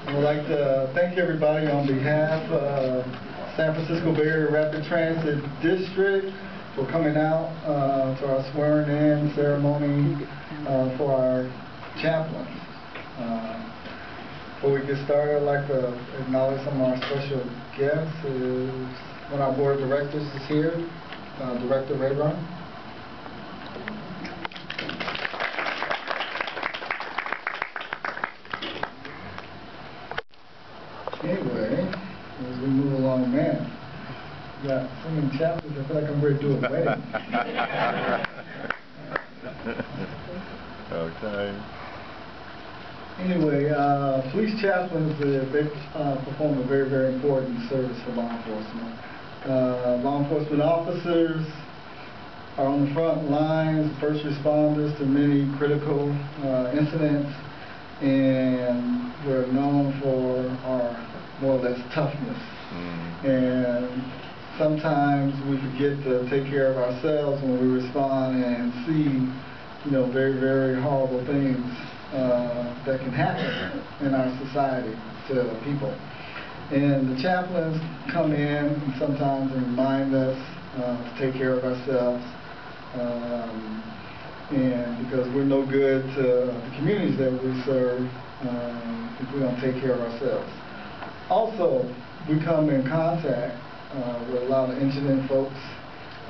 I would like to thank everybody on behalf of San Francisco Bay Area Rapid Transit District for coming out to our swearing-in ceremony for our chaplains. Before we get started, I'd like to acknowledge some of our special guests. One of our board of directors is here, Director Rayburn. Anyway, as we move along, man, we got so many chaplains, I feel like I'm ready to do a wedding. Okay. Anyway, police chaplains, they perform a very, very important service for law enforcement. Law enforcement officers are on the front lines, first responders to many critical incidents, and we're known for our more or less toughness. And sometimes we forget to take care of ourselves when we respond and see, you know, very, very horrible things that can happen in our society to people. And the chaplains come in and sometimes remind us to take care of ourselves, and because we're no good to the communities that we serve if we don't take care of ourselves. Also, we come in contact with a lot of indigent folks,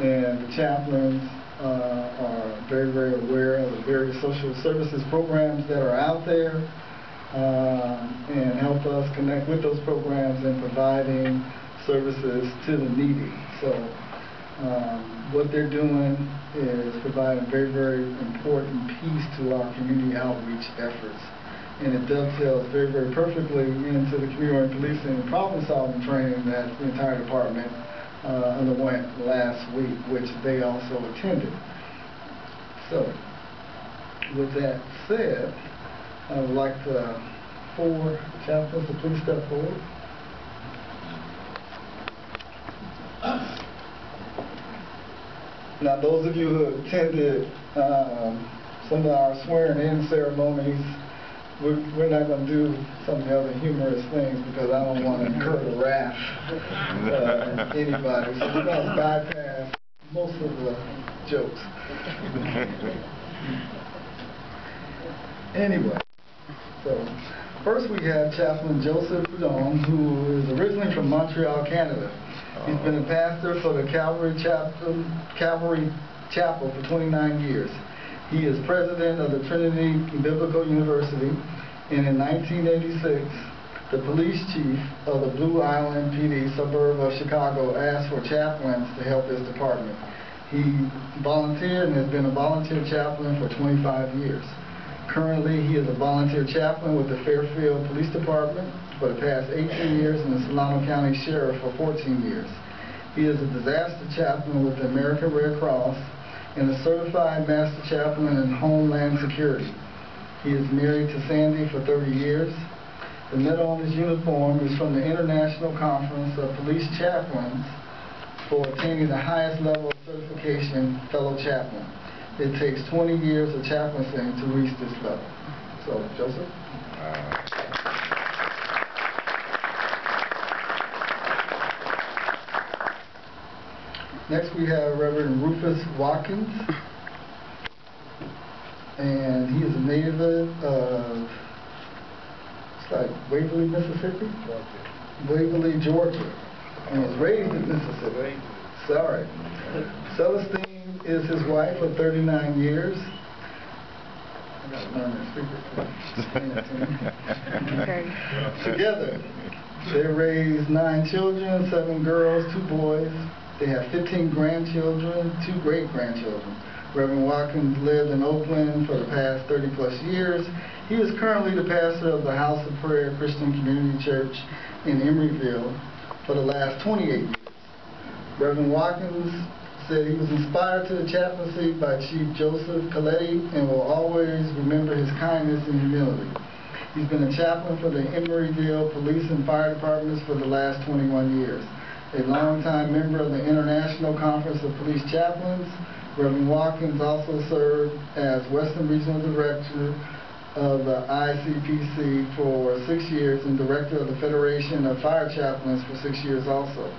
and the chaplains are very, very aware of the various social services programs that are out there, and help us connect with those programs and providing services to the needy. So what they're doing is providing a very, very important piece to our community outreach efforts. And it dovetails very, very perfectly into the community policing and problem-solving training that the entire department underwent last week, which they also attended. So, with that said, I would like the 4 chaplains to please step forward. Now, those of you who attended some of our swearing-in ceremonies, we're not going to do some of the other humorous things because I don't want to incur the wrath of anybody. So we're going to bypass most of the jokes. Anyway, so first we have Chaplain Joseph Boudon, who is originally from Montreal, Canada. He's been a pastor for the Calvary Chapel for 29 years. He is president of the Trinity Biblical University, and in 1986, the police chief of the Blue Island PD suburb of Chicago asked for chaplains to help his department. He volunteered and has been a volunteer chaplain for 25 years. Currently, he is a volunteer chaplain with the Fairfield Police Department for the past 18 years and the Solano County Sheriff for 14 years. He is a disaster chaplain with the American Red Cross and a certified master chaplain in Homeland Security. He is married to Sandy for 30 years. The medal on his uniform is from the International Conference of Police Chaplains for attaining the highest level of certification, fellow chaplain. It takes 20 years of chaplaincy to reach this level. So, Joseph? Next we have Reverend Rufus Watkins, and he is a native of, it's like Waverly, Mississippi? Waverly, Georgia, and was raised in Mississippi. Sorry. Celestine is his wife for 39 years. I gotta learn that speaker. Together, they raised 9 children, 7 girls, 2 boys. They have 15 grandchildren, 2 great-grandchildren. Reverend Watkins lived in Oakland for the past 30-plus years. He is currently the pastor of the House of Prayer Christian Community Church in Emeryville for the last 28 years. Reverend Watkins said he was inspired to the chaplaincy by Chief Joseph Coletti and will always remember his kindness and humility. He's been a chaplain for the Emeryville Police and Fire Departments for the last 21 years. A longtime member of the International Conference of Police Chaplains, Reverend Watkins also served as Western Regional Director of the ICPC for 6 years and Director of the Federation of Fire Chaplains for 6 years also.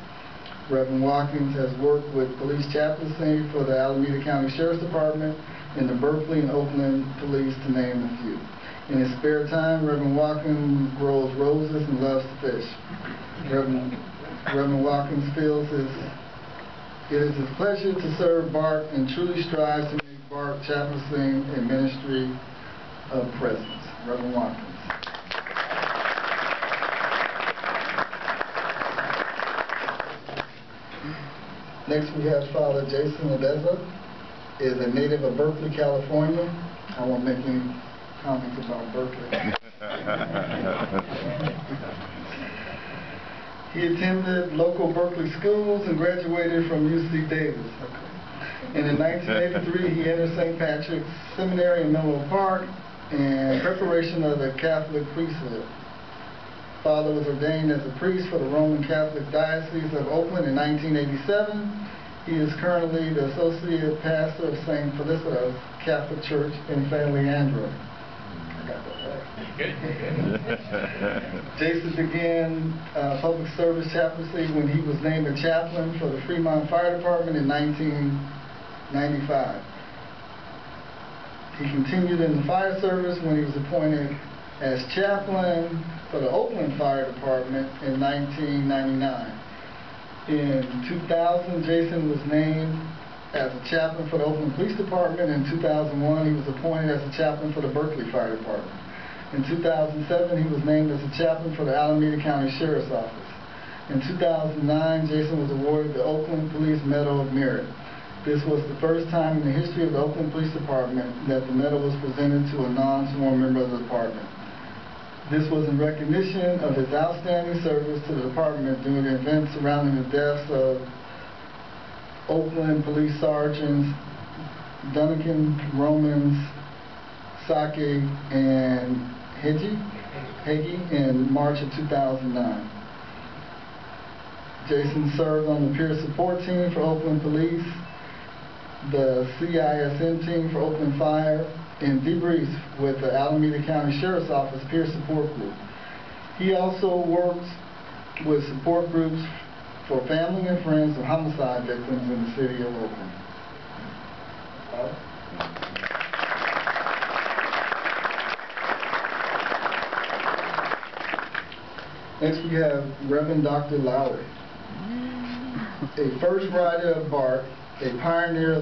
Reverend Watkins has worked with police chaplaincy for the Alameda County Sheriff's Department and the Berkeley and Oakland Police, to name a few. In his spare time, Reverend Watkins grows roses and loves to fish. Reverend Watkins feels it is his pleasure to serve Bart and truly strives to make Bart Chaplan a ministry of presence. Reverend Watkins. Next we have Father Jason Odessa, is a native of Berkeley, California. I won't make any comments about Berkeley. He attended local Berkeley schools and graduated from UC Davis. And in 1983 he entered St. Patrick's Seminary in Menlo Park in preparation of the Catholic priesthood. Father was ordained as a priest for the Roman Catholic Diocese of Oakland in 1987. He is currently the Associate Pastor of St. Felicitas Catholic Church in San Leandro. I got that right. Jason began public service chaplaincy when he was named a chaplain for the Fremont Fire Department in 1995. He continued in the fire service when he was appointed as chaplain for the Oakland Fire Department in 1999. In 2000, Jason was named as a chaplain for the Oakland Police Department. In 2001, he was appointed as a chaplain for the Berkeley Fire Department. In 2007, he was named as a chaplain for the Alameda County Sheriff's Office. In 2009, Jason was awarded the Oakland Police Medal of Merit. This was the first time in the history of the Oakland Police Department that the medal was presented to a non-sworn member of the department. This was in recognition of his outstanding service to the department during the events surrounding the deaths of Oakland Police Sergeants Duncan, Romans, Sake, and Hagee in March of 2009. Jason served on the peer support team for Oakland Police, the CISM team for Oakland Fire, and debriefs with the Alameda County Sheriff's Office peer support group. He also works with support groups for family and friends of homicide victims in the city of Oakland. Next we have Reverend Dr. Lowery, a first rider of Bart, a pioneer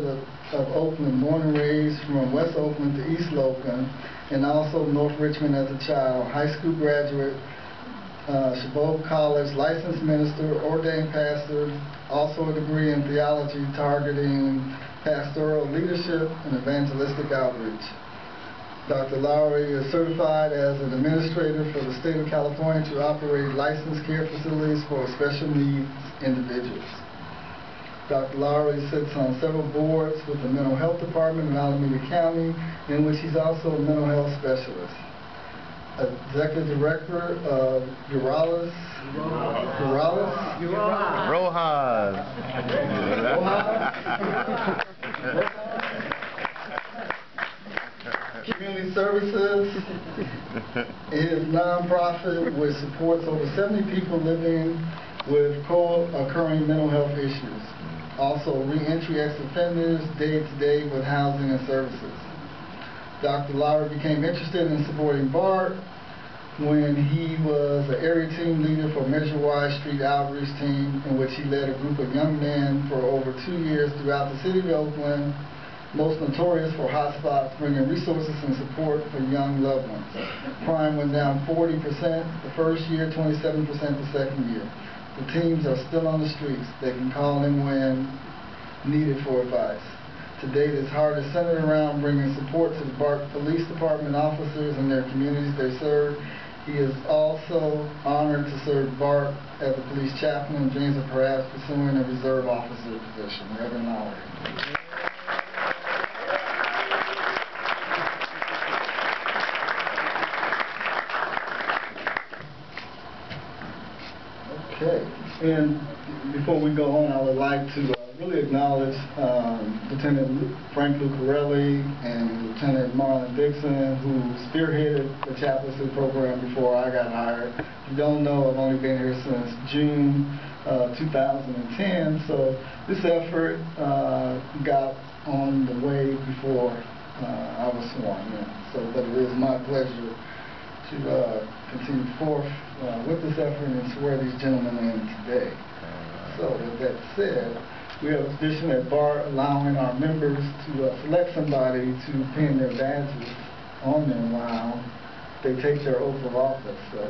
of Oakland, born and raised from West Oakland to East Oakland, and also North Richmond as a child, high school graduate, Chabot College, licensed minister, ordained pastor, also a degree in theology targeting pastoral leadership and evangelistic outreach. Dr. Lowery is certified as an administrator for the state of California to operate licensed care facilities for special needs individuals. Dr. Lowery sits on several boards with the Mental Health Department in Alameda County, in which he's also a mental health specialist. Executive Director of Urojas. Community Services is a nonprofit which supports over 70 people living with co-occurring mental health issues. Also, re-entry ex-offenders, day-to-day with housing and services. Dr. Lowery became interested in supporting Bart when he was an area team leader for Measure Y Street Outreach Team, in which he led a group of young men for over 2 years throughout the city of Oakland, most notorious for hotspots, bringing resources and support for young loved ones. Crime went down 40% the first year, 27% the second year. The teams are still on the streets. They can call in when needed for advice. To date, his heart is centered around bringing support to the Bart Police Department officers and their communities they serve. He is also honored to serve Bart as a police chaplain and dreams of perhaps pursuing a reserve officer position. Reverend Lowery. Okay, and before we go on, I would like to really acknowledge Lieutenant Frank Lucarelli and Lieutenant Marlon Dixon, who spearheaded the chaplaincy program before I got hired. If you don't know, I've only been here since June 2010, so this effort got on the way before I was sworn in. So, but it is my pleasure to continue forth with this effort and swear these gentlemen in today. So, with that said, we have a tradition at Bart allowing our members to select somebody to pin their badges on them while they take their oath of office. So,